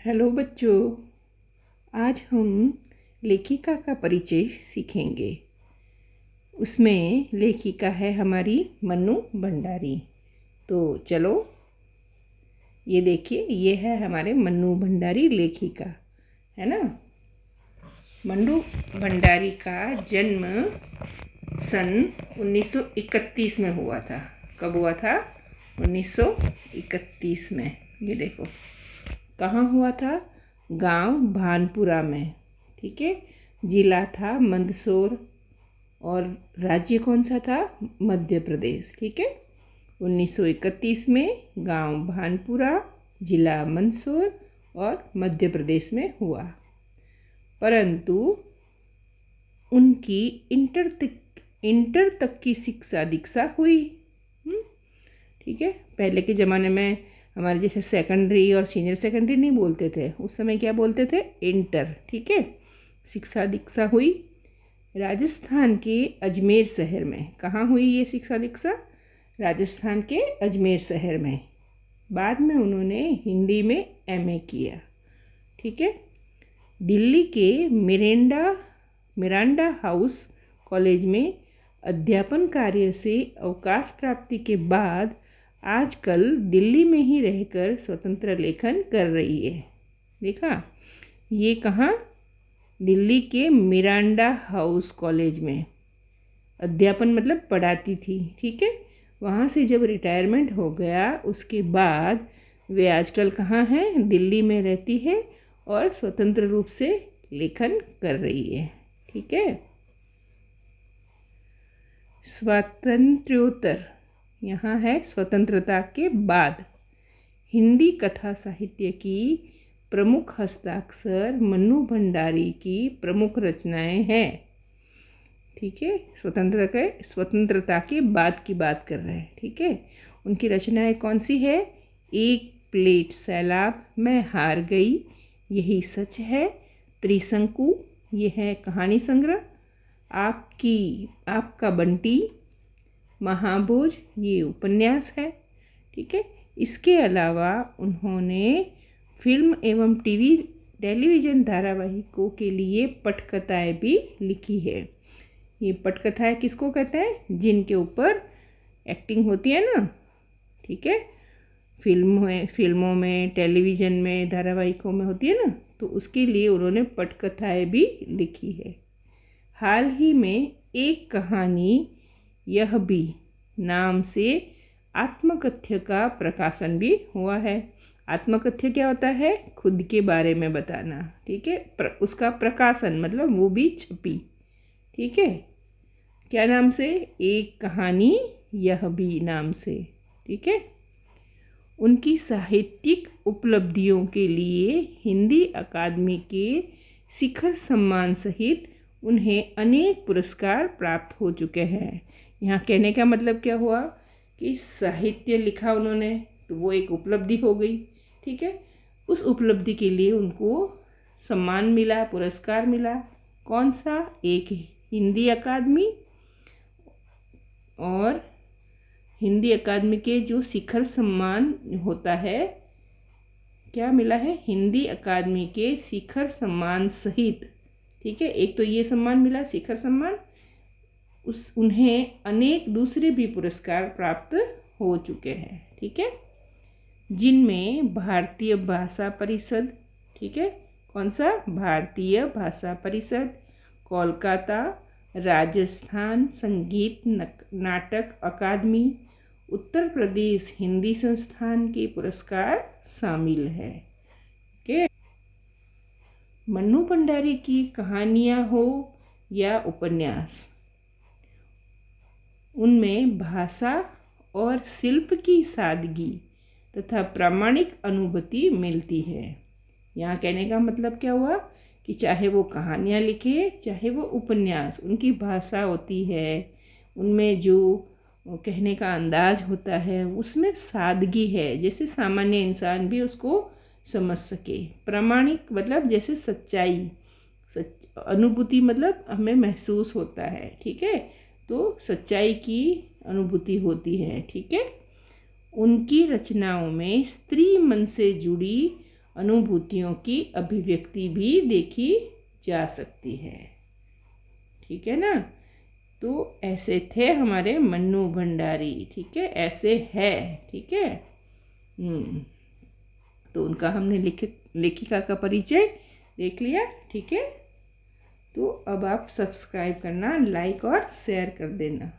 Hello बच्चों, आज हम लेखिका का परिचय सीखेंगे। उसमें लेखिका है हमारी मन्नू भंडारी। तो चलो, ये देखिए, ये है हमारे मन्नू भंडारी लेखिका, है ना। मन्नू भंडारी का जन्म सन 1931 में हुआ था। कब हुआ था? 1931 में। ये देखो कहाँ हुआ था? गांव भानपुरा में। ठीक है, जिला था मंदसौर और राज्य कौन सा था? मध्य प्रदेश। ठीक है, 1931 में गांव भानपुरा, जिला मंदसौर और मध्य प्रदेश में हुआ। परंतु उनकी इंटर तक की शिक्षा दीक्षा हुई। ठीक है, पहले के ज़माने में हमारे जैसे सेकेंडरी और सीनियर सेकेंडरी नहीं बोलते थे, उस समय क्या बोलते थे? इंटर। ठीक है, शिक्षा दीक्षा हुई राजस्थान के अजमेर शहर में। कहाँ हुई ये शिक्षा दीक्षा? राजस्थान के अजमेर शहर में। बाद में उन्होंने हिंदी में एमए किया। ठीक है, दिल्ली के मिरांडा हाउस कॉलेज में अध्यापन कार्य से अवकाश प्राप्ति के बाद आजकल दिल्ली में ही रहकर स्वतंत्र लेखन कर रही है। देखा, ये कहाँ? दिल्ली के मिरांडा हाउस कॉलेज में अध्यापन मतलब पढ़ाती थी। ठीक है, वहाँ से जब रिटायरमेंट हो गया उसके बाद वे आजकल कहाँ हैं? दिल्ली में रहती है और स्वतंत्र रूप से लेखन कर रही है। ठीक है, स्वातंत्र्योत्तर, यहाँ है स्वतंत्रता के बाद। हिंदी कथा साहित्य की प्रमुख हस्ताक्षर मन्नू भंडारी की प्रमुख रचनाएं हैं। ठीक है, स्वतंत्रता के बाद की बात कर रहे हैं। ठीक है, उनकी रचनाएं कौन सी है? एक प्लेट सैलाब, मैं हार गई, यही सच है, त्रिशंकु, ये है कहानी संग्रह, आपका बंटी, महाभोज, ये उपन्यास है। ठीक है, इसके अलावा उन्होंने फिल्म एवं टेलीविज़न धारावाहिकों के लिए पटकथाएं भी लिखी है। ये पटकथाएं किसको कहते हैं? जिनके ऊपर एक्टिंग होती है ना। ठीक है, फिल्मों में, टेलीविज़न में, धारावाहिकों में होती है ना, तो उसके लिए उन्होंने पटकथाएं भी लिखी है। हाल ही में एक कहानी यह भी नाम से आत्मकथ्य का प्रकाशन भी हुआ है। आत्मकथ्य क्या होता है? खुद के बारे में बताना। ठीक है, उसका प्रकाशन मतलब वो भी छपी। ठीक है, क्या नाम से? एक कहानी यह भी नाम से। ठीक है, उनकी साहित्यिक उपलब्धियों के लिए हिंदी अकादमी के शिखर सम्मान सहित उन्हें अनेक पुरस्कार प्राप्त हो चुके हैं। यहाँ कहने का मतलब क्या हुआ कि साहित्य लिखा उन्होंने तो वो एक उपलब्धि हो गई। ठीक है, उस उपलब्धि के लिए उनको सम्मान मिला, पुरस्कार मिला। कौन सा? एक हिंदी अकादमी, और हिंदी अकादमी के जो शिखर सम्मान होता है, क्या मिला है? हिंदी अकादमी के शिखर सम्मान सहित। ठीक है, एक तो ये सम्मान मिला, शिखर सम्मान, उन्हें अनेक दूसरे भी पुरस्कार प्राप्त हो चुके हैं। ठीक है, जिनमें भारतीय भाषा परिषद, ठीक है, कौन सा? भारतीय भाषा परिषद, कोलकाता राजस्थान संगीत नाटक अकादमी, उत्तर प्रदेश हिंदी संस्थान के पुरस्कार शामिल है। ओके, मन्नू भंडारी की कहानियाँ हो या उपन्यास, उनमें भाषा और शिल्प की सादगी तथा प्रामाणिक अनुभूति मिलती है। यहाँ कहने का मतलब क्या हुआ कि चाहे वो कहानियाँ लिखे, चाहे वो उपन्यास, उनकी भाषा होती है, उनमें जो कहने का अंदाज होता है, उसमें सादगी है, जैसे सामान्य इंसान भी उसको समझ सके। प्रामाणिक मतलब जैसे सच्चाई, अनुभूति मतलब हमें महसूस होता है। ठीक है, तो सच्चाई की अनुभूति होती है। ठीक है, उनकी रचनाओं में स्त्री मन से जुड़ी अनुभूतियों की अभिव्यक्ति भी देखी जा सकती है। ठीक है ना। तो ऐसे थे हमारे मन्नू भंडारी। ठीक है, ऐसे है। ठीक है। तो उनका हमने लेखिका का परिचय देख लिया। ठीक है। तो अब आप सब्सक्राइब करना, लाइक और शेयर कर देना।